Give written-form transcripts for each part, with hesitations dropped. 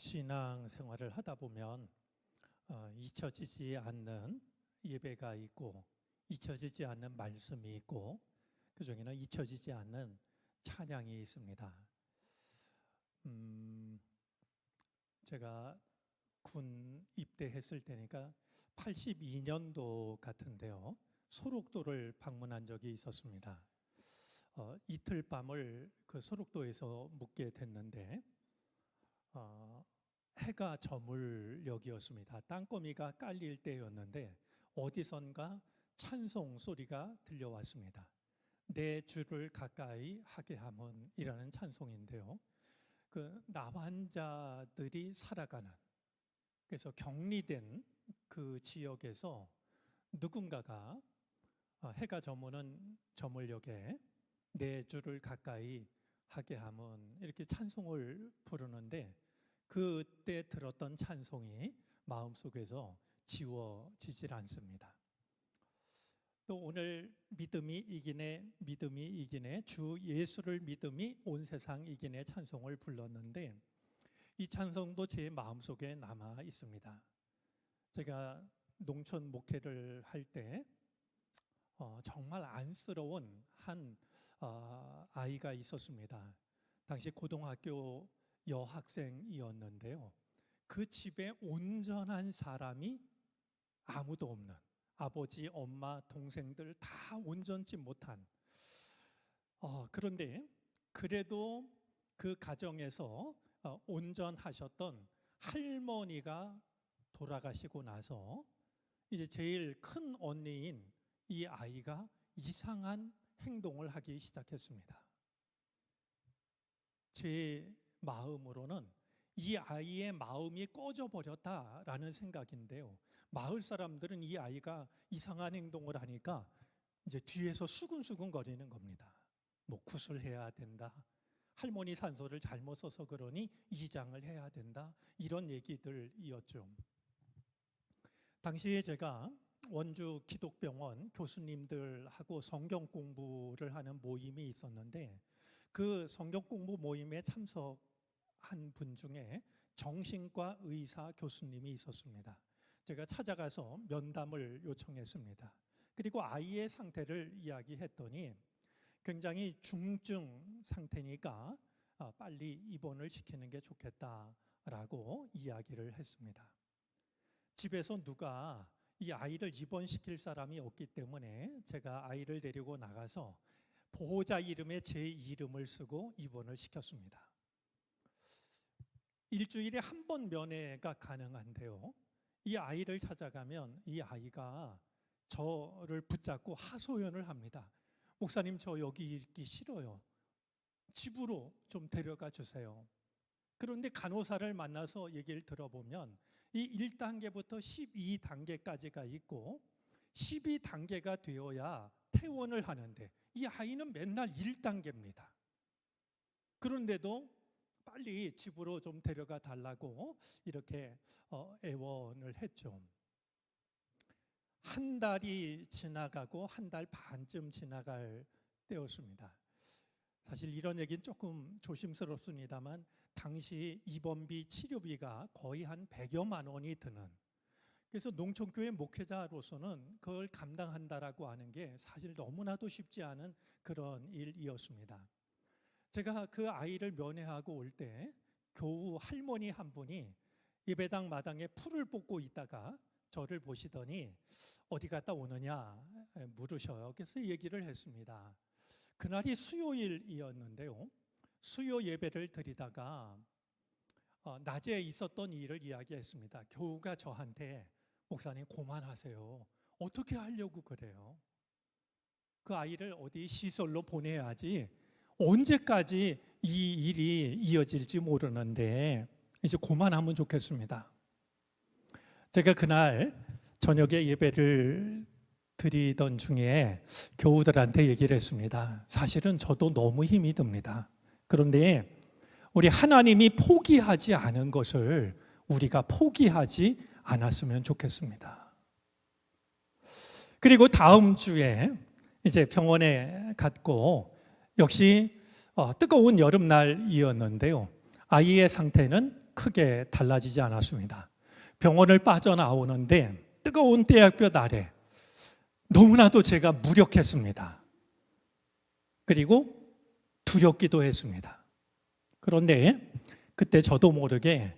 신앙 생활을 하다 보면 잊혀지지 않는 예배가 있고 잊혀지지 않는 말씀이 있고 그중에는 잊혀지지 않는 찬양이 있습니다. 제가 군 입대했을 때니까 82년도 같은데요. 소록도를 방문한 적이 있었습니다. 이틀 밤을 그 소록도에서 묵게 됐는데 해가 저물 역이었습니다. 땅거미가 깔릴 때였는데 어디선가 찬송 소리가 들려왔습니다. 내 주를 가까이 하게 함은이라는 찬송인데요. 그 나환자들이 살아가는, 그래서 격리된 그 지역에서 누군가가 해가 저무는 저물녘에 내 주를 가까이 하게 함은 이렇게 찬송을 부르는데 그때 들었던 찬송이 마음속에서 지워지질 않습니다. 또 오늘 믿음이 이기네 주 예수를 믿음이 온 세상 이기네 찬송을 불렀는데 이 찬송도 제 마음속에 남아 있습니다. 제가 농촌 목회를 할 때 정말 안쓰러운 한 아이가 있었습니다. 당시 고등학교 여학생이었는데요. 그 집에 온전한 사람이 아무도 없는, 아버지, 엄마, 동생들 다 온전치 못한, 그런데 그래도 그 가정에서 온전하셨던 할머니가 돌아가시고 나서 이제 제일 큰 언니인 이 아이가 이상한 행동을 하기 시작했습니다. 제 마음으로는 이 아이의 마음이 꺼져버렸다라는 생각인데요. 마을 사람들은 이 아이가 이상한 행동을 하니까 이제 뒤에서 수근수근 거리는 겁니다. 뭐 구슬해야 된다, 할머니 산소를 잘못 써서 그러니 이장을 해야 된다, 이런 얘기들이었죠. 당시에 제가 원주 기독병원 교수님들하고 성경 공부를 하는 모임이 있었는데 그 성경 공부 모임에 참석한 분 중에 정신과 의사 교수님이 있었습니다. 제가 찾아가서 면담을 요청했습니다. 그리고 아이의 상태를 이야기했더니 굉장히 중증 상태니까 빨리 입원을 시키는 게 좋겠다라고 이야기를 했습니다. 집에서 누가 이 아이를 입원시킬 사람이 없기 때문에 제가 아이를 데리고 나가서 보호자 이름에 제 이름을 쓰고 입원을 시켰습니다. 일주일에 한 번 면회가 가능한데요. 이 아이를 찾아가면 이 아이가 저를 붙잡고 하소연을 합니다. 목사님, 저 여기 있기 싫어요. 집으로 좀 데려가 주세요. 그런데 간호사를 만나서 얘기를 들어보면 이 1단계부터 12단계까지가 있고 12단계가 되어야 퇴원을 하는데 이 아이는 맨날 1단계입니다. 그런데도 빨리 집으로 좀 데려가 달라고 이렇게 애원을 했죠. 한 달이 지나가고 한 달 반쯤 지나갈 때였습니다. 사실 이런 얘기는 조금 조심스럽습니다만 당시 입원비, 치료비가 거의 한 100여만 원이 드는, 그래서 농촌교회 목회자로서는 그걸 감당한다라고 하는 게 사실 너무나도 쉽지 않은 그런 일이었습니다. 제가 그 아이를 면회하고 올 때 교우 할머니 한 분이 예배당 마당에 풀을 뽑고 있다가 저를 보시더니 어디 갔다 오느냐 물으셔요. 그래서 얘기를 했습니다. 그날이 수요일이었는데요. 수요 예배를 드리다가 낮에 있었던 일을 이야기했습니다. 교우가 저한테 목사님 그만하세요. 어떻게 하려고 그래요? 그 아이를 어디 시설로 보내야지 언제까지 이 일이 이어질지 모르는데 이제 그만하면 좋겠습니다. 제가 그날 저녁에 예배를 드리던 중에 교우들한테 얘기를 했습니다. 사실은 저도 너무 힘이 듭니다. 그런데 우리 하나님이 포기하지 않은 것을 우리가 포기하지 않았으면 좋겠습니다. 그리고 다음 주에 이제 병원에 갔고 역시 뜨거운 여름날이었는데요. 아이의 상태는 크게 달라지지 않았습니다. 병원을 빠져나오는데 뜨거운 떼약볕 아래 너무나도 제가 무력했습니다. 그리고 두렵기도 했습니다. 그런데 그때 저도 모르게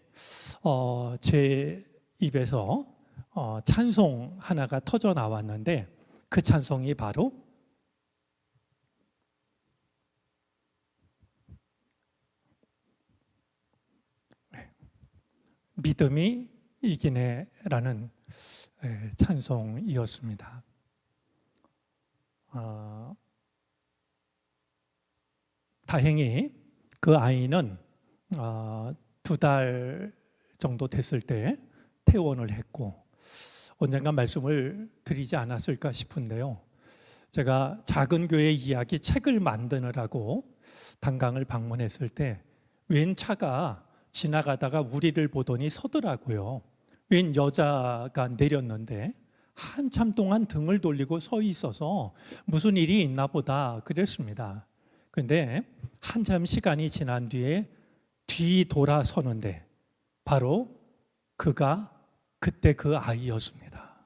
제 입에서 찬송 하나가 터져 나왔는데 그 찬송이 바로 믿음이 이기네라는 찬송이었습니다. 다행히 그 아이는 2달 정도 됐을 때 퇴원을 했고 언젠가 말씀을 드리지 않았을까 싶은데요. 제가 작은 교회 이야기 책을 만드느라고 단강을 방문했을 때 웬 차가 지나가다가 우리를 보더니 서더라고요. 웬 여자가 내렸는데 한참 동안 등을 돌리고 서 있어서 무슨 일이 있나 보다 그랬습니다. 그런데 한참 시간이 지난 뒤에 뒤돌아서는데 바로 그가 그때 그 아이였습니다.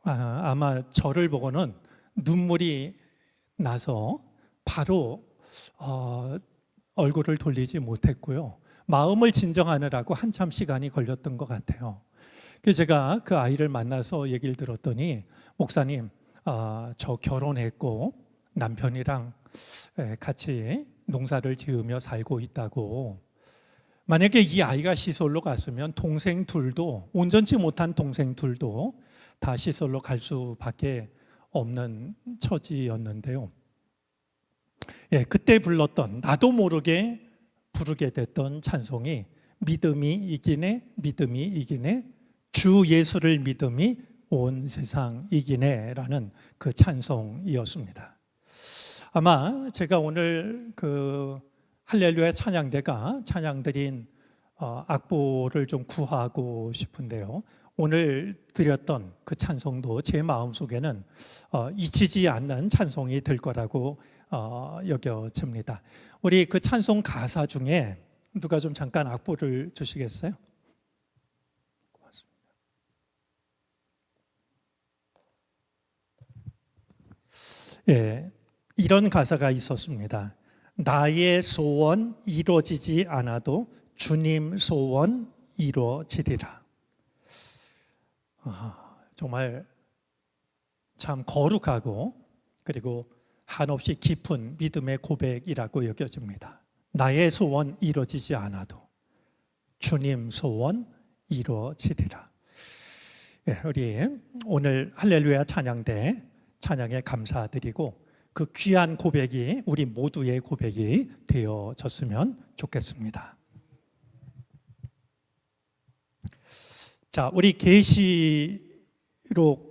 아마 저를 보고는 눈물이 나서 바로 얼굴을 돌리지 못했고요. 마음을 진정하느라고 한참 시간이 걸렸던 것 같아요. 그래서 제가 그 아이를 만나서 얘기를 들었더니 목사님, 저 결혼했고 남편이랑 같이 농사를 지으며 살고 있다고. 만약에 이 아이가 시설로 갔으면 동생 둘도, 온전치 못한 동생 둘도 다 시설로 갈 수밖에 없는 처지였는데요. 그때 불렀던, 나도 모르게 부르게 됐던 찬송이 믿음이 이기네, 믿음이 이기네, 주 예수를 믿음이 온 세상 이기네라는 그 찬송이었습니다. 아마 제가 오늘 그 할렐루야 찬양대가 찬양드린 악보를 좀 구하고 싶은데요. 오늘 드렸던 그 찬송도 제 마음속에는 잊히지 않는 찬송이 될 거라고 여겨집니다. 우리 그 찬송 가사 중에 누가 좀 잠깐 악보를 주시겠어요? 고맙습니다. 이런 가사가 있었습니다. 나의 소원 이루어지지 않아도 주님 소원 이루어지리라. 정말 참 거룩하고 그리고 한없이 깊은 믿음의 고백이라고 여겨집니다. 나의 소원 이루어지지 않아도 주님 소원 이루어지리라. 우리 오늘 할렐루야 찬양대 찬양에 감사드리고 그 귀한 고백이 우리 모두의 고백이 되어졌으면 좋겠습니다. 자, 우리 계시록에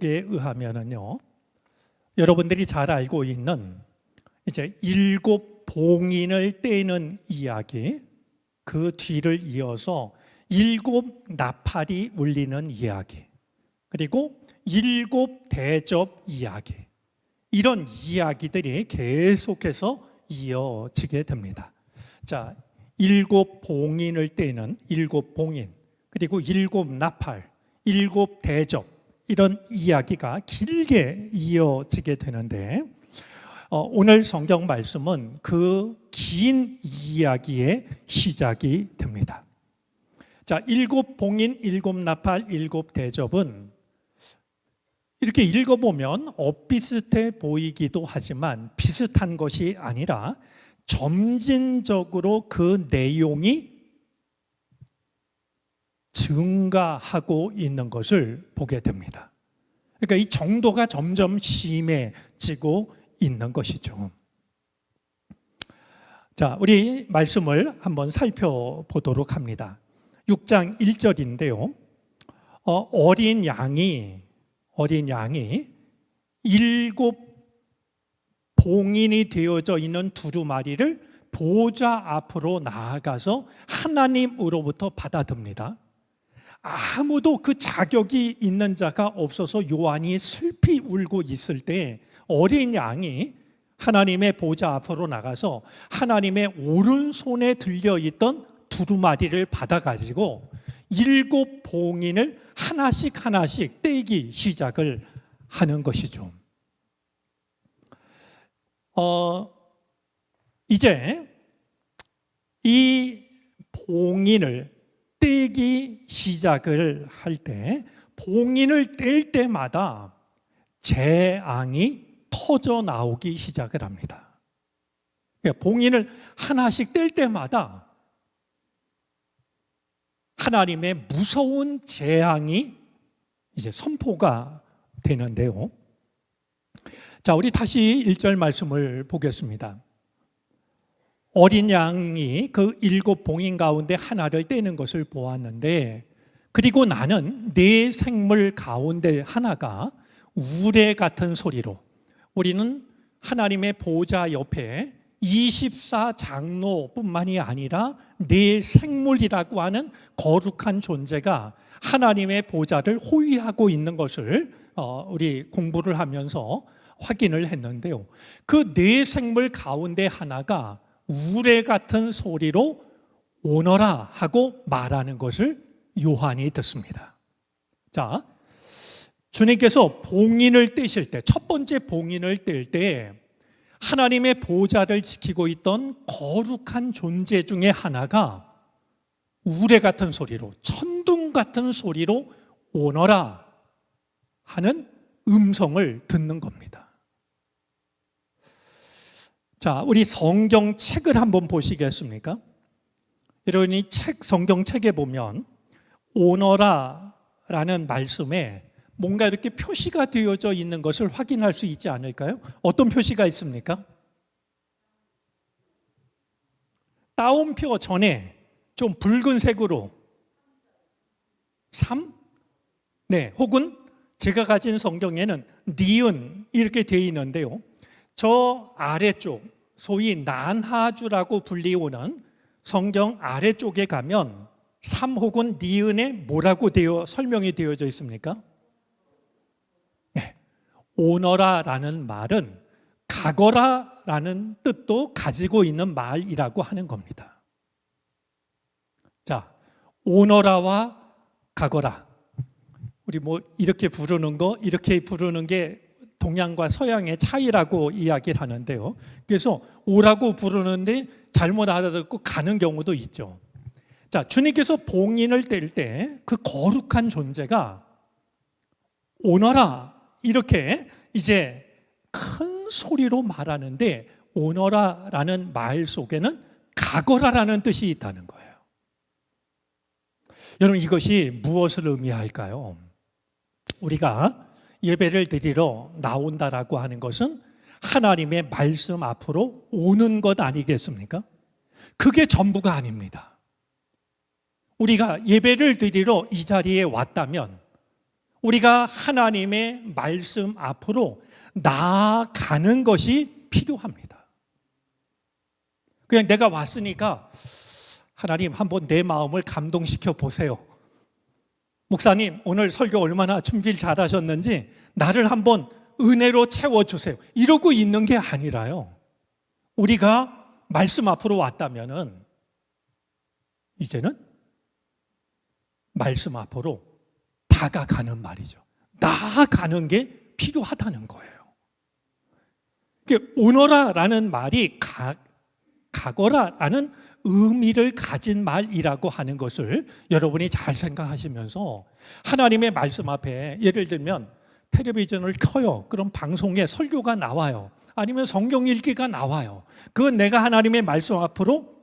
의하면은요, 여러분들이 잘 알고 있는 이제 7 봉인을 떼는 이야기, 그 뒤를 이어서 7 나팔이 울리는 이야기, 그리고 7 대접 이야기, 이런 이야기들이 계속해서 이어지게 됩니다. 자, 7 봉인을 떼는 7 봉인, 그리고 7 나팔, 7 대접, 이런 이야기가 길게 이어지게 되는데 오늘 성경 말씀은 그 긴 이야기의 시작이 됩니다. 자, 7 봉인, 7 나팔, 7 대접은 이렇게 읽어보면 엇비슷해 보이기도 하지만 비슷한 것이 아니라 점진적으로 그 내용이 증가하고 있는 것을 보게 됩니다. 그러니까 이 정도가 점점 심해지고 있는 것이죠. 자, 우리 말씀을 한번 살펴보도록 합니다. 6장 1절인데요. 어린 양이 7 봉인이 되어져 있는 두루마리를 보좌 앞으로 나아가서 하나님으로부터 받아듭니다. 아무도 그 자격이 있는 자가 없어서 요한이 슬피 울고 있을 때 어린 양이 하나님의 보좌 앞으로 나가서 하나님의 오른손에 들려있던 두루마리를 받아가지고 7 봉인을 하나씩 하나씩 떼기 시작을 하는 것이죠. 이제 이 봉인을 떼기 시작을 할 때, 봉인을 뗄 때마다 재앙이 터져 나오기 시작을 합니다. 그러니까 봉인을 하나씩 뗄 때마다 하나님의 무서운 재앙이 이제 선포가 되는데요. 자, 우리 다시 1절 말씀을 보겠습니다. 어린 양이 그 7 봉인 가운데 하나를 떼는 것을 보았는데, 그리고 나는 네 생물 가운데 하나가 우레 같은 소리로, 우리는 하나님의 보좌 옆에 24장로뿐만이 아니라 네 생물이라고 하는 거룩한 존재가 하나님의 보좌를 호위하고 있는 것을 우리 공부를 하면서 확인을 했는데요. 그 네 생물 가운데 하나가 우레 같은 소리로 오너라 하고 말하는 것을 요한이 듣습니다. 자, 주님께서 봉인을 떼실 때, 첫 번째 봉인을 뗄 때 하나님의 보좌를 지키고 있던 거룩한 존재 중에 하나가 우레 같은 소리로, 천둥 같은 소리로 오너라 하는 음성을 듣는 겁니다. 자, 우리 성경책을 한번 보시겠습니까? 여러분, 이 성경책에 보면 오너라라는 말씀에 뭔가 이렇게 표시가 되어져 있는 것을 확인할 수 있지 않을까요? 어떤 표시가 있습니까? 따옴표 전에 좀 붉은색으로 3? 네, 혹은 제가 가진 성경에는 니은 이렇게 되어 있는데요. 저 아래쪽, 소위 난하주라고 불리우는 성경 아래쪽에 가면 3 혹은 니은에 뭐라고 설명이 되어져 있습니까? 네, 오너라라는 말은 가거라라는 뜻도 가지고 있는 말이라고 하는 겁니다. 자, 오너라와 가거라, 우리 뭐 이렇게 부르는 거, 이렇게 부르는 게 동양과 서양의 차이라고 이야기를 하는데요. 그래서 오라고 부르는데 잘못 알아듣고 가는 경우도 있죠. 자, 주님께서 봉인을 뗄 때 그 거룩한 존재가 오너라 이렇게 이제 큰 소리로 말하는데, 오너라라는 말 속에는 가거라라는 뜻이 있다는 거예요. 여러분, 이것이 무엇을 의미할까요? 우리가 예배를 드리러 나온다라고 하는 것은 하나님의 말씀 앞으로 오는 것 아니겠습니까? 그게 전부가 아닙니다. 우리가 예배를 드리러 이 자리에 왔다면 우리가 하나님의 말씀 앞으로 나아가는 것이 필요합니다. 그냥 내가 왔으니까 하나님 한번 내 마음을 감동시켜 보세요. 목사님, 오늘 설교 얼마나 준비를 잘하셨는지 나를 한번 은혜로 채워주세요. 이러고 있는 게 아니라요. 우리가 말씀 앞으로 왔다면은 이제는 말씀 앞으로 다가가는 말이죠. 나아가는 게 필요하다는 거예요. 오너라라는 말이 가거라라는 의미를 가진 말이라고 하는 것을 여러분이 잘 생각하시면서 하나님의 말씀 앞에, 예를 들면 텔레비전을 켜요. 그럼 방송에 설교가 나와요. 아니면 성경 읽기가 나와요. 그건 내가 하나님의 말씀 앞으로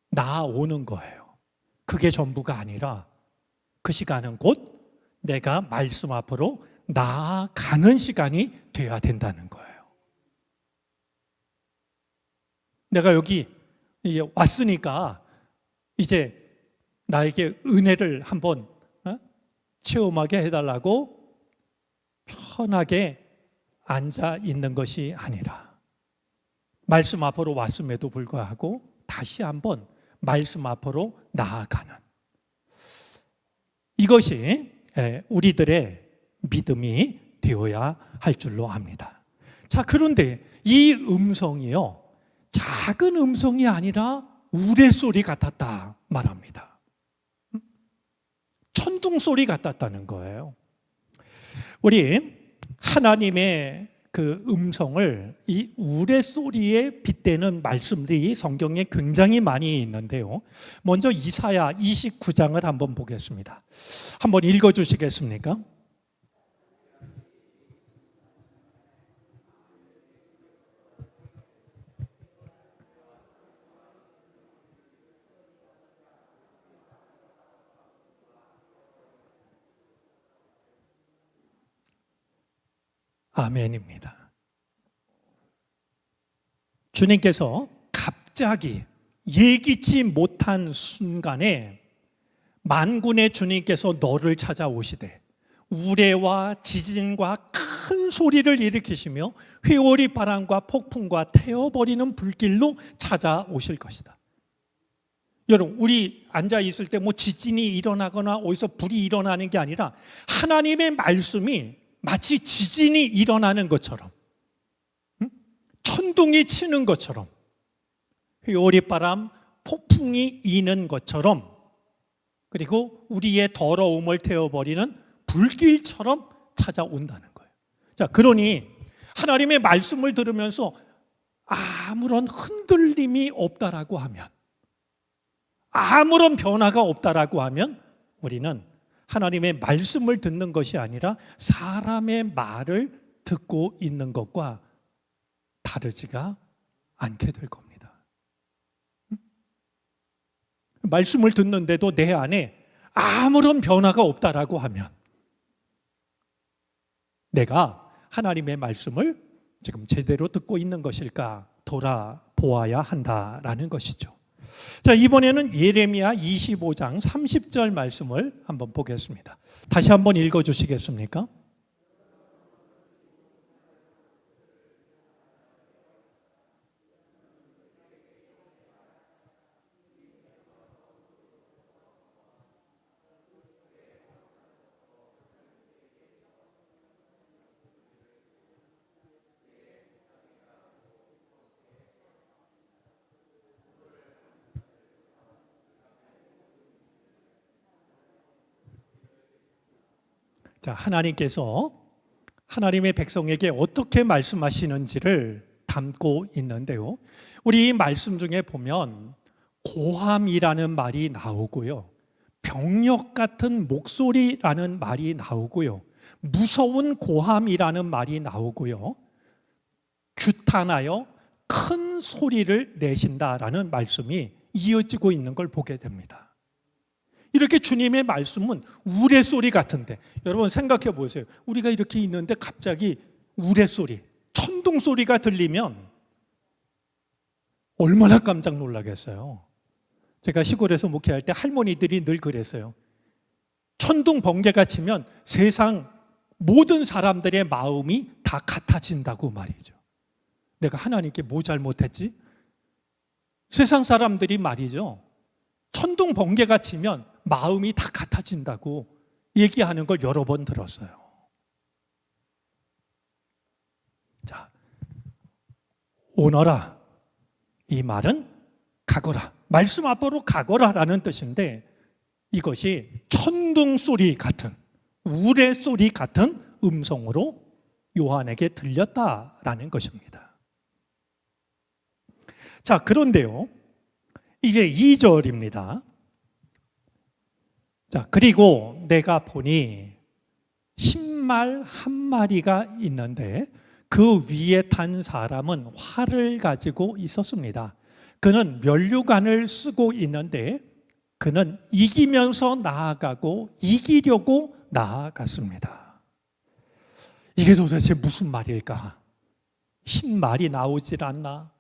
나아오는 거예요. 그게 전부가 아니라 그 시간은 곧 내가 말씀 앞으로 나아가는 시간이 돼야 된다는 거예요. 내가 여기 왔으니까 이제 나에게 은혜를 한번 체험하게 해달라고 편하게 앉아 있는 것이 아니라 말씀 앞으로 왔음에도 불구하고 다시 한번 말씀 앞으로 나아가는, 이것이 우리들의 믿음이 되어야 할 줄로 압니다. 자, 그런데 이 음성이요, 작은 음성이 아니라 우레소리 같았다 말합니다. 천둥소리 같았다는 거예요. 우리 하나님의 그 음성을 이 우레소리에 빗대는 말씀들이 성경에 굉장히 많이 있는데요. 먼저 이사야 29장을 한번 보겠습니다. 한번 읽어주시겠습니까? 아멘입니다. 주님께서 갑자기 예기치 못한 순간에 만군의 주님께서 너를 찾아오시되 우레와 지진과 큰 소리를 일으키시며 회오리 바람과 폭풍과 태워버리는 불길로 찾아오실 것이다. 여러분, 우리 앉아 있을 때 뭐 지진이 일어나거나 어디서 불이 일어나는 게 아니라 하나님의 말씀이 마치 지진이 일어나는 것처럼, 천둥이 치는 것처럼, 회오리바람, 폭풍이 이는 것처럼, 그리고 우리의 더러움을 태워버리는 불길처럼 찾아온다는 거예요. 자, 그러니 하나님의 말씀을 들으면서 아무런 흔들림이 없다라고 하면, 아무런 변화가 없다라고 하면 우리는 하나님의 말씀을 듣는 것이 아니라 사람의 말을 듣고 있는 것과 다르지가 않게 될 겁니다. 말씀을 듣는데도 내 안에 아무런 변화가 없다라고 하면 내가 하나님의 말씀을 지금 제대로 듣고 있는 것일까 돌아보아야 한다라는 것이죠. 자, 이번에는 예레미야 25장 30절 말씀을 한번 보겠습니다. 다시 한번 읽어주시겠습니까? 자, 하나님께서 하나님의 백성에게 어떻게 말씀하시는지를 담고 있는데요. 우리 이 말씀 중에 보면 고함이라는 말이 나오고요. 병력 같은 목소리라는 말이 나오고요. 무서운 고함이라는 말이 나오고요. 규탄하여 큰 소리를 내신다라는 말씀이 이어지고 있는 걸 보게 됩니다. 이렇게 주님의 말씀은 우레소리 같은데, 여러분 생각해 보세요. 우리가 이렇게 있는데 갑자기 우레소리, 천둥소리가 들리면 얼마나 깜짝 놀라겠어요. 제가 시골에서 목회할 때 할머니들이 늘 그랬어요. 천둥 번개가 치면 세상 모든 사람들의 마음이 다 같아진다고 말이죠. 내가 하나님께 뭐 잘못했지? 세상 사람들이 말이죠, 천둥 번개가 치면 마음이 다 같아진다고 얘기하는 걸 여러 번 들었어요. 자, 오너라, 이 말은 가거라, 말씀 앞으로 가거라라는 뜻인데, 이것이 천둥소리 같은, 우레소리 같은 음성으로 요한에게 들렸다라는 것입니다. 자, 그런데요, 이제 2절입니다. 자, 그리고 내가 보니 흰말 한 마리가 있는데 그 위에 탄 사람은 활을 가지고 있었습니다. 그는 면류관을 쓰고 있는데 그는 이기면서 나아가고 이기려고 나아갔습니다. 이게 도대체 무슨 말일까? 흰 말이 나오질 않나?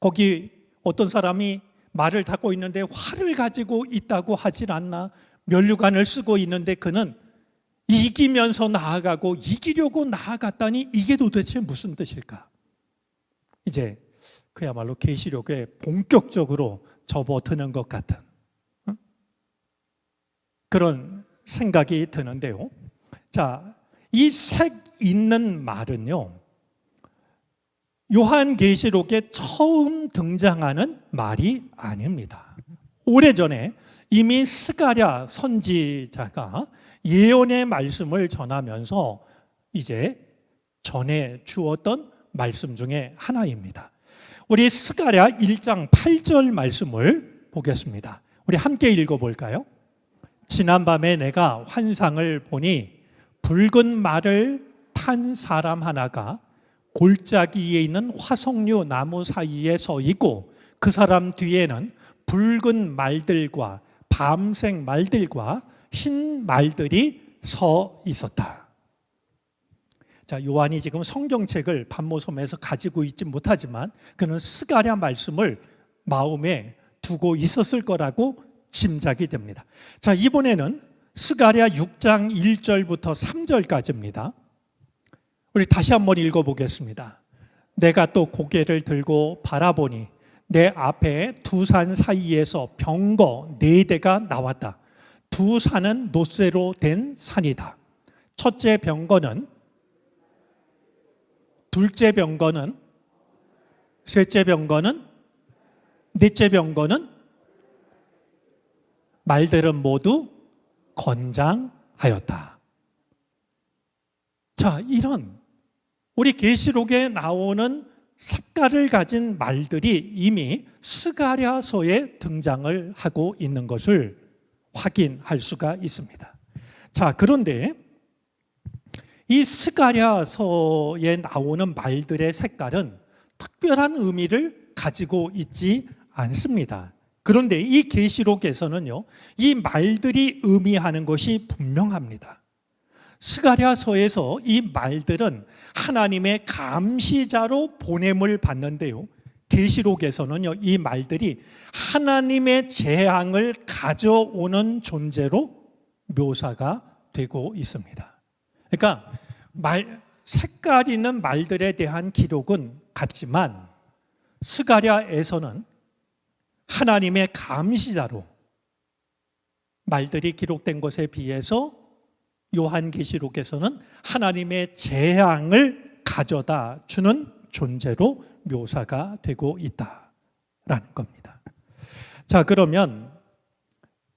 거기 어떤 사람이 말을 타고 있는데 활을 가지고 있다고 하질 않나? 면류관을 쓰고 있는데 그는 이기면서 나아가고 이기려고 나아갔다니, 이게 도대체 무슨 뜻일까? 이제 그야말로 계시록에 본격적으로 접어드는 것 같은 그런 생각이 드는데요. 자, 이 색 있는 말은요, 요한계시록에 처음 등장하는 말이 아닙니다. 오래전에 이미 스가랴 선지자가 예언의 말씀을 전하면서 이제 전해 주었던 말씀 중에 하나입니다. 우리 스가랴 1장 8절 말씀을 보겠습니다. 우리 함께 읽어볼까요? 지난밤에 내가 환상을 보니 붉은 말을 탄 사람 하나가 골짜기에 있는 화석류 나무 사이에 서 있고 그 사람 뒤에는 붉은 말들과 밤색 말들과 흰 말들이 서 있었다. 자, 요한이 지금 성경책을 반모섬에서 가지고 있지 못하지만 그는 스가랴 말씀을 마음에 두고 있었을 거라고 짐작이 됩니다. 자, 이번에는 스가랴 6장 1절부터 3절까지입니다. 우리 다시 한번 읽어보겠습니다. 내가 또 고개를 들고 바라보니 내 앞에 두 산 사이에서 병거 4대가 나왔다. 두 산은 놋쇠로 된 산이다. 첫째 병거는, 둘째 병거는, 셋째 병거는, 넷째 병거는 말들은 모두 건장하였다. 자, 이런 우리 계시록에 나오는 색깔을 가진 말들이 이미 스가랴서에 등장을 하고 있는 것을 확인할 수가 있습니다. 자, 그런데 이 스가랴서에 나오는 말들의 색깔은 특별한 의미를 가지고 있지 않습니다. 그런데 이 계시록에서는요, 이 말들이 의미하는 것이 분명합니다. 스가랴서에서 이 말들은 하나님의 감시자로 보냄을 받는데요, 계시록에서는요, 이 말들이 하나님의 재앙을 가져오는 존재로 묘사가 되고 있습니다. 그러니까 색깔 있는 말들에 대한 기록은 같지만 스가랴에서는 하나님의 감시자로 말들이 기록된 것에 비해서 요한계시록에서는 하나님의 재앙을 가져다 주는 존재로 묘사가 되고 있다라는 겁니다. 자, 그러면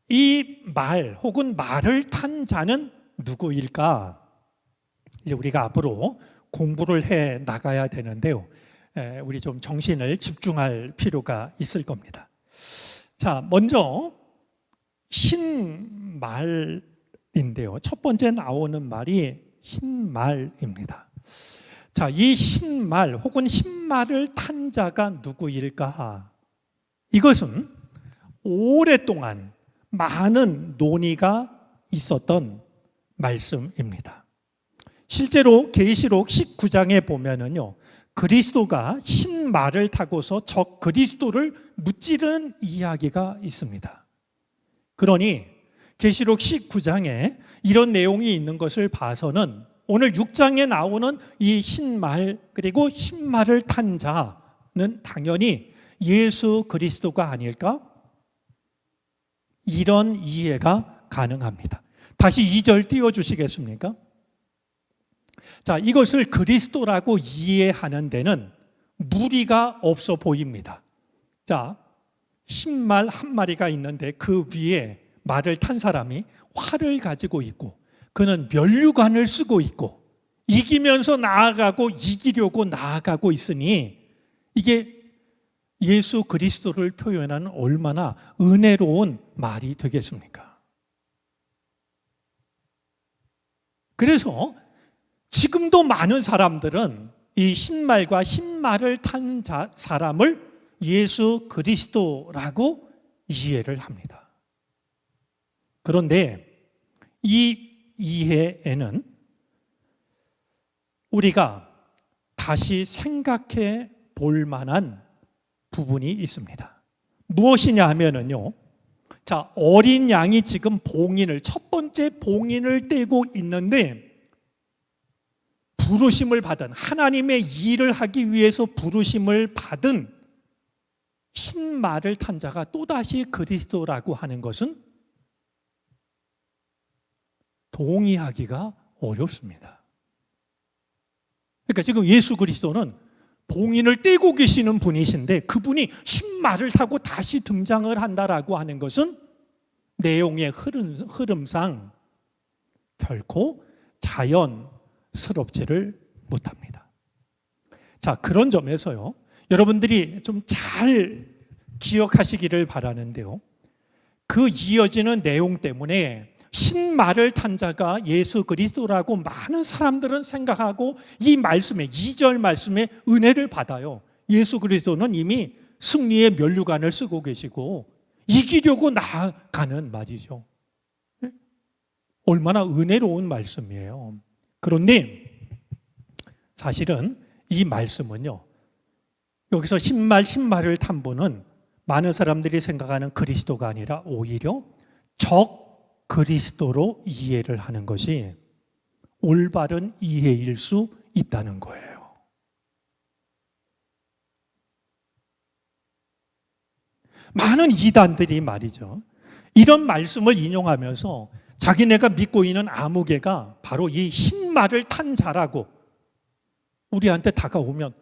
이 말 혹은 말을 탄 자는 누구일까? 이제 우리가 앞으로 공부를 해 나가야 되는데요, 우리 좀 정신을 집중할 필요가 있을 겁니다. 자, 먼저 흰 말인데요, 첫 번째 나오는 말이 흰 말입니다. 자, 이 흰 말 혹은 흰 말을 탄 자가 누구일까? 이것은 오랫동안 많은 논의가 있었던 말씀입니다. 실제로 계시록 19장에 보면은요, 그리스도가 흰 말을 타고서 적 그리스도를 무찌르는 이야기가 있습니다. 그러니 계시록 19장에 이런 내용이 있는 것을 봐서는 오늘 6장에 나오는 이 흰 말, 그리고 흰 말을 탄 자는 당연히 예수 그리스도가 아닐까? 이런 이해가 가능합니다. 다시 2절 띄워주시겠습니까? 자, 이것을 그리스도라고 이해하는 데는 무리가 없어 보입니다. 자, 흰 말 한 마리가 있는데 그 위에 말을 탄 사람이 활을 가지고 있고 그는 면류관을 쓰고 있고 이기면서 나아가고 이기려고 나아가고 있으니 이게 예수 그리스도를 표현하는 얼마나 은혜로운 말이 되겠습니까? 그래서 지금도 많은 사람들은 이 흰말과 흰말을 탄 사람을 예수 그리스도라고 이해를 합니다. 그런데 이 이해에는 우리가 다시 생각해 볼 만한 부분이 있습니다. 무엇이냐 하면은요, 자, 어린 양이 지금 첫 번째 봉인을 떼고 있는데 부르심을 받은, 하나님의 일을 하기 위해서 부르심을 받은 흰 말을 탄 자가 또다시 그리스도라고 하는 것은 동의하기가 어렵습니다. 그러니까 지금 예수 그리스도는 봉인을 떼고 계시는 분이신데 그분이 신말을 타고 다시 등장을 한다라고 하는 것은 내용의 흐름상 결코 자연스럽지를 못합니다. 자, 그런 점에서요, 여러분들이 좀 잘 기억하시기를 바라는데요, 그 이어지는 내용 때문에 신말을 탄 자가 예수 그리스도라고 많은 사람들은 생각하고 이 말씀에, 2절 말씀에 은혜를 받아요. 예수 그리스도는 이미 승리의 면류관을 쓰고 계시고 이기려고 나아가는 말이죠. 얼마나 은혜로운 말씀이에요. 그런데 사실은 이 말씀은요, 여기서 신말을 탄 분은 많은 사람들이 생각하는 그리스도가 아니라 오히려 적 그리스도로 이해를 하는 것이 올바른 이해일 수 있다는 거예요. 많은 이단들이 말이죠, 이런 말씀을 인용하면서 자기네가 믿고 있는 아무개가 바로 이 흰말을 탄 자라고 우리한테 다가오면,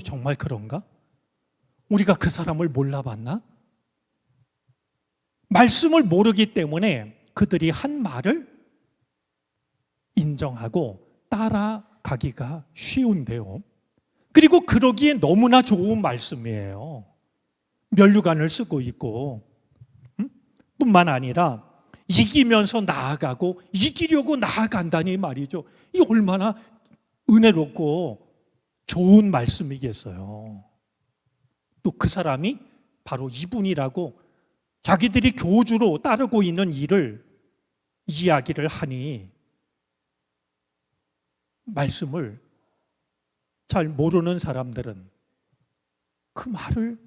정말 그런가? 우리가 그 사람을 몰라봤나? 말씀을 모르기 때문에 그들이 한 말을 인정하고 따라가기가 쉬운데요, 그리고 그러기에 너무나 좋은 말씀이에요. 면류관을 쓰고 있고, 뿐만 아니라 이기면서 나아가고 이기려고 나아간다니 말이죠. 이 얼마나 은혜롭고 좋은 말씀이겠어요. 또 그 사람이 바로 이분이라고 자기들이 교주로 따르고 있는 일을 이야기를 하니 말씀을 잘 모르는 사람들은 그 말을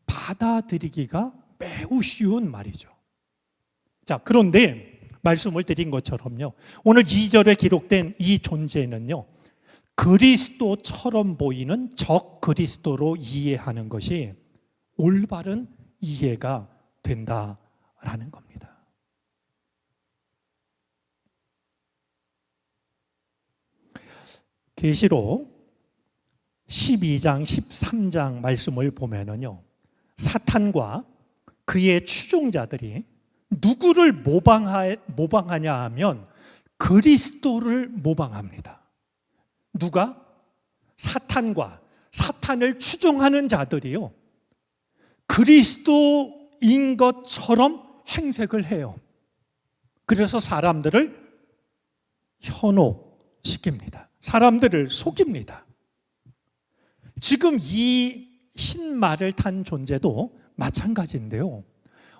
받아들이기가 매우 쉬운 말이죠. 자, 그런데 말씀을 드린 것처럼요, 오늘 2절에 기록된 이 존재는요, 그리스도처럼 보이는 적 그리스도로 이해하는 것이 올바른 이해가 된다라는 겁니다. 계시록 12장, 13장 말씀을 보면은요, 사탄과 그의 추종자들이 누구를 모방하냐 하면 그리스도를 모방합니다. 누가? 사탄과 사탄을 추종하는 자들이요, 그리스도인 것처럼 행색을 해요. 그래서 사람들을 현혹시킵니다. 사람들을 속입니다. 지금 이 흰말을 탄 존재도 마찬가지인데요,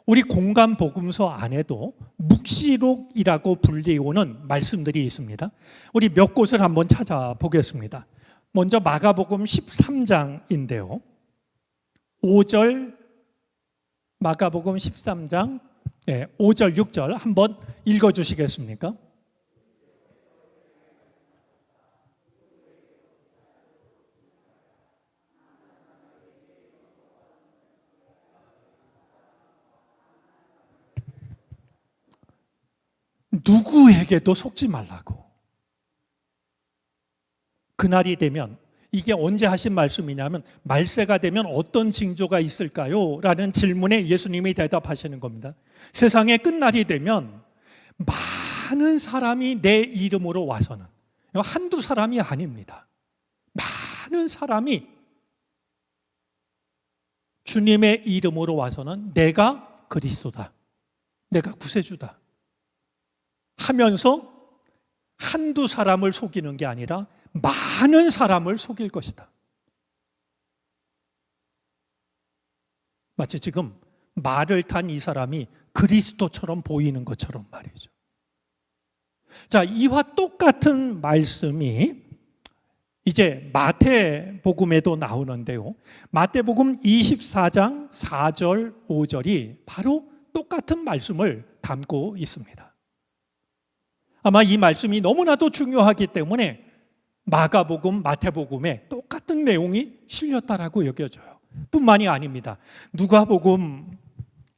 우리 공간 복음서 안에도 묵시록이라고 불리우는 말씀들이 있습니다. 우리 몇 곳을 한번 찾아보겠습니다. 먼저 마가복음 13장인데요, 5절, 마가복음 13장 5절, 6절 한번 읽어주시겠습니까? 누구에게도 속지 말라고. 그날이 되면, 이게 언제 하신 말씀이냐면 말세가 되면 어떤 징조가 있을까요? 라는 질문에 예수님이 대답하시는 겁니다. 세상의 끝날이 되면 많은 사람이 내 이름으로 와서는, 한두 사람이 아닙니다, 많은 사람이 주님의 이름으로 와서는 내가 그리스도다, 내가 구세주다 하면서 한두 사람을 속이는 게 아니라 많은 사람을 속일 것이다. 마치 지금 말을 탄 이 사람이 그리스도처럼 보이는 것처럼 말이죠. 자, 이와 똑같은 말씀이 이제 마태복음에도 나오는데요, 마태복음 24장 4절 5절이 바로 똑같은 말씀을 담고 있습니다. 아마 이 말씀이 너무나도 중요하기 때문에 마가복음, 마태복음에 똑같은 내용이 실렸다라고 여겨져요. 뿐만이 아닙니다. 누가복음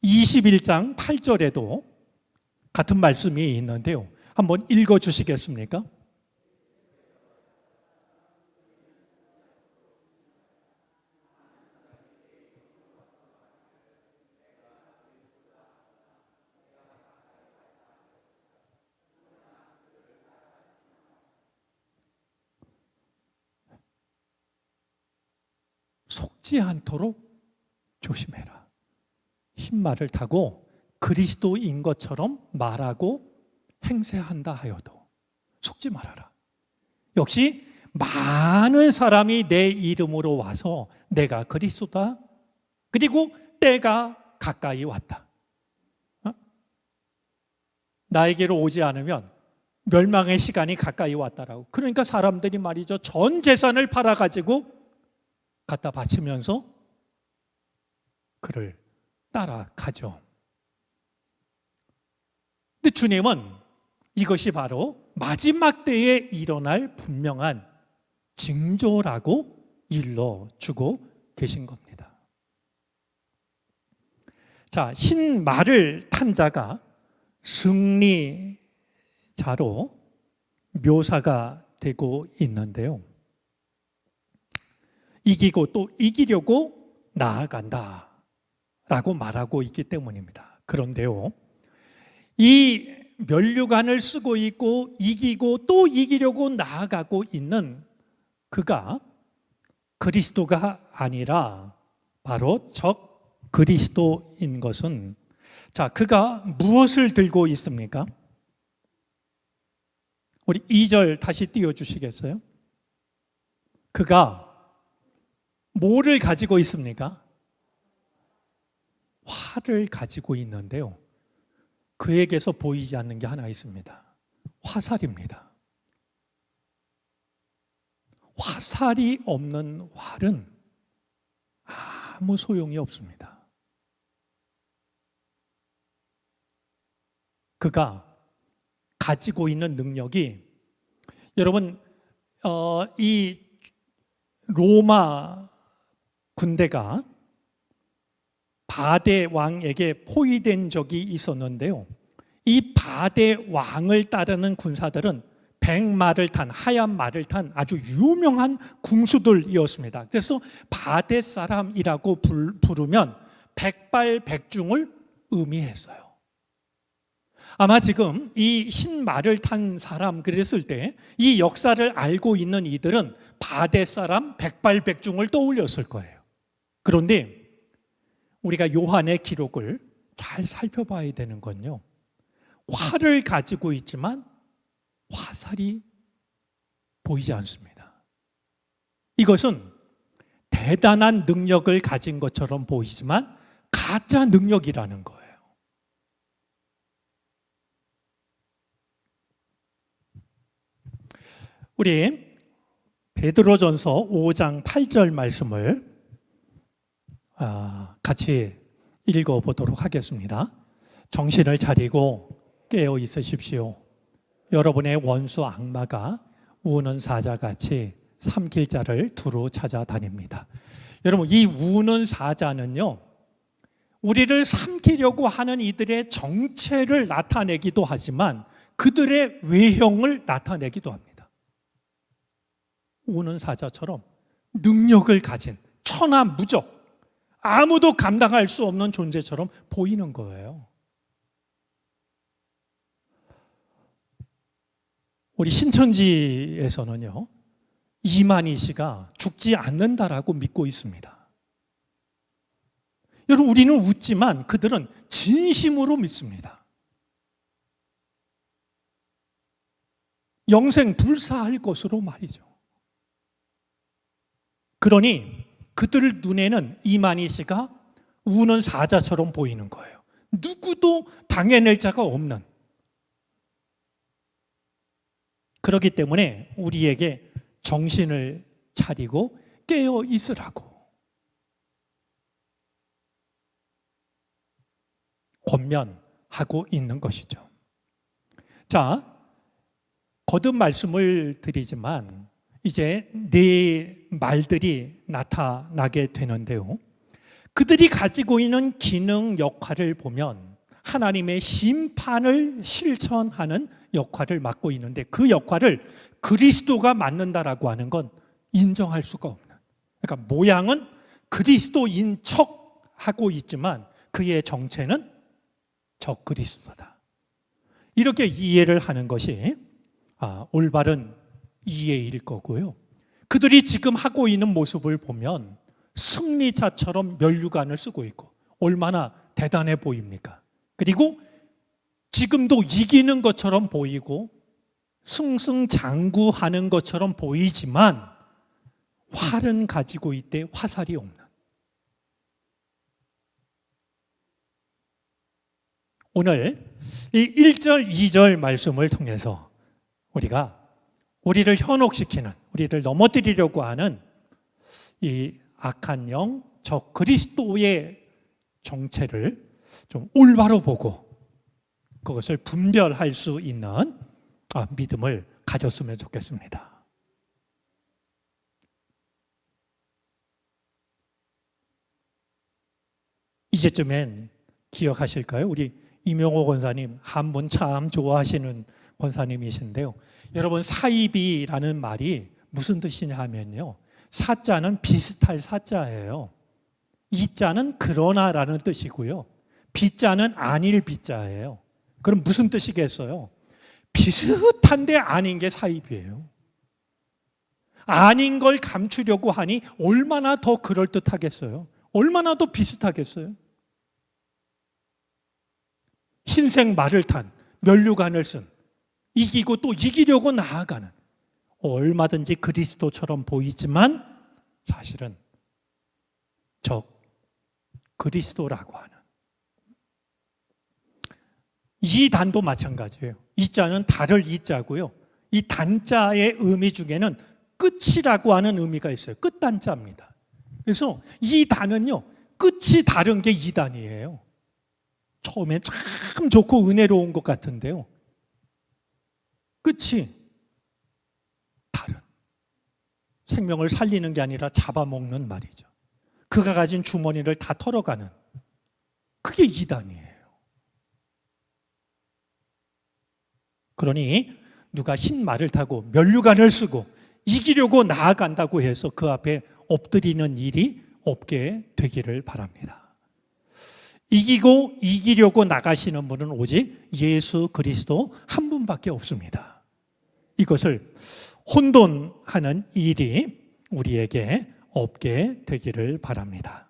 21장 8절에도 같은 말씀이 있는데요, 한번 읽어주시겠습니까? 속지 않도록 조심해라. 흰 말을 타고 그리스도인 것처럼 말하고 행세한다 하여도 속지 말아라. 역시 많은 사람이 내 이름으로 와서 내가 그리스도다, 그리고 때가 가까이 왔다, 나에게로 오지 않으면 멸망의 시간이 가까이 왔다라고. 그러니까 사람들이 말이죠, 전 재산을 팔아가지고 갖다 바치면서 그를 따라가죠. 근데 주님은 이것이 바로 마지막 때에 일어날 분명한 징조라고 일러주고 계신 겁니다. 자, 흰 말을 탄 자가 승리자로 묘사가 되고 있는데요. 이기고 또 이기려고 나아간다 라고 말하고 있기 때문입니다. 그런데요, 이 면류관을 쓰고 있고 이기고 또 이기려고 나아가고 있는 그가 그리스도가 아니라 바로 적 그리스도인 것은, 자, 그가 무엇을 들고 있습니까? 우리 2절 다시 띄워주시겠어요? 그가 뭐를 가지고 있습니까? 활을 가지고 있는데요, 그에게서 보이지 않는 게 하나 있습니다. 화살입니다. 화살이 없는 활은 아무 소용이 없습니다. 그가 가지고 있는 능력이, 여러분, 이 로마 군대가 바데 왕에게 포위된 적이 있었는데요, 이 바데 왕을 따르는 군사들은 백마를 탄, 하얀 말을 탄 아주 유명한 궁수들이었습니다. 그래서 바데 사람이라고 부르면 백발백중을 의미했어요. 아마 지금 이 흰 말을 탄 사람 그랬을 때 이 역사를 알고 있는 이들은 바데 사람 백발백중을 떠올렸을 거예요. 그런데 우리가 요한의 기록을 잘 살펴봐야 되는 건요, 활을 가지고 있지만 화살이 보이지 않습니다. 이것은 대단한 능력을 가진 것처럼 보이지만 가짜 능력이라는 거예요. 우리 베드로전서 5장 8절 말씀을 같이 읽어보도록 하겠습니다. 정신을 차리고 깨어 있으십시오. 여러분의 원수 악마가 우는 사자같이 삼킬 자를 두루 찾아다닙니다. 여러분, 이 우는 사자는요, 우리를 삼키려고 하는 이들의 정체를 나타내기도 하지만 그들의 외형을 나타내기도 합니다. 우는 사자처럼 능력을 가진 천하무적, 아무도 감당할 수 없는 존재처럼 보이는 거예요. 우리 신천지에서는요, 이만희 씨가 죽지 않는다라고 믿고 있습니다. 여러분, 우리는 웃지만 그들은 진심으로 믿습니다. 영생 불사할 것으로 말이죠. 그러니 그들 눈에는 이만희 씨가 우는 사자처럼 보이는 거예요. 누구도 당해낼 자가 없는. 그렇기 때문에 우리에게 정신을 차리고 깨어 있으라고 권면하고 있는 것이죠. 자, 거듭 말씀을 드리지만 이제 네 말들이 나타나게 되는데요, 그들이 가지고 있는 기능 역할을 보면 하나님의 심판을 실천하는 역할을 맡고 있는데, 그 역할을 그리스도가 맡는다라고 하는 건 인정할 수가 없는, 그러니까 모양은 그리스도인 척 하고 있지만 그의 정체는 적 그리스도다, 이렇게 이해를 하는 것이 올바른 이해일 거고요. 그들이 지금 하고 있는 모습을 보면 승리자처럼 면류관을 쓰고 있고 얼마나 대단해 보입니까? 그리고 지금도 이기는 것처럼 보이고 승승장구하는 것처럼 보이지만 활은 가지고 있대 화살이 없는. 오늘 이 1절, 2절 말씀을 통해서 우리가 우리를 현혹시키는, 우리를 넘어뜨리려고 하는 이 악한 영, 적 그리스도의 정체를 좀 올바로 보고 그것을 분별할 수 있는 믿음을 가졌으면 좋겠습니다. 이제쯤엔 기억하실까요? 우리 이명호 권사님, 한분 참 좋아하시는 권사님이신데요. 여러분, 사이비라는 말이 무슨 뜻이냐 하면요, 사자는 비슷할 사자예요. 이자는 그러나라는 뜻이고요, 비자는 아닐 비자예요. 그럼 무슨 뜻이겠어요? 비슷한데 아닌 게 사이비예요. 아닌 걸 감추려고 하니 얼마나 더 그럴듯하겠어요? 얼마나 더 비슷하겠어요? 흰색 말을 탄, 면류관을 쓴, 이기고 또 이기려고 나아가는, 얼마든지 그리스도처럼 보이지만 사실은 적 그리스도라고 하는 이 단도 마찬가지예요. 이 자는 달을 이 자고요, 이 단자의 의미 중에는 끝이라고 하는 의미가 있어요. 끝단자입니다. 그래서 이 단은요, 끝이 다른 게 이 단이에요. 처음에 참 좋고 은혜로운 것 같은데요, 끝이 다른, 생명을 살리는 게 아니라 잡아먹는 말이죠. 그가 가진 주머니를 다 털어가는, 그게 이단이에요. 그러니 누가 흰 말을 타고 면류관을 쓰고 이기려고 나아간다고 해서 그 앞에 엎드리는 일이 없게 되기를 바랍니다. 이기고 이기려고 나가시는 분은 오직 예수 그리스도 한 분밖에 없습니다. 이것을 혼돈하는 일이 우리에게 없게 되기를 바랍니다.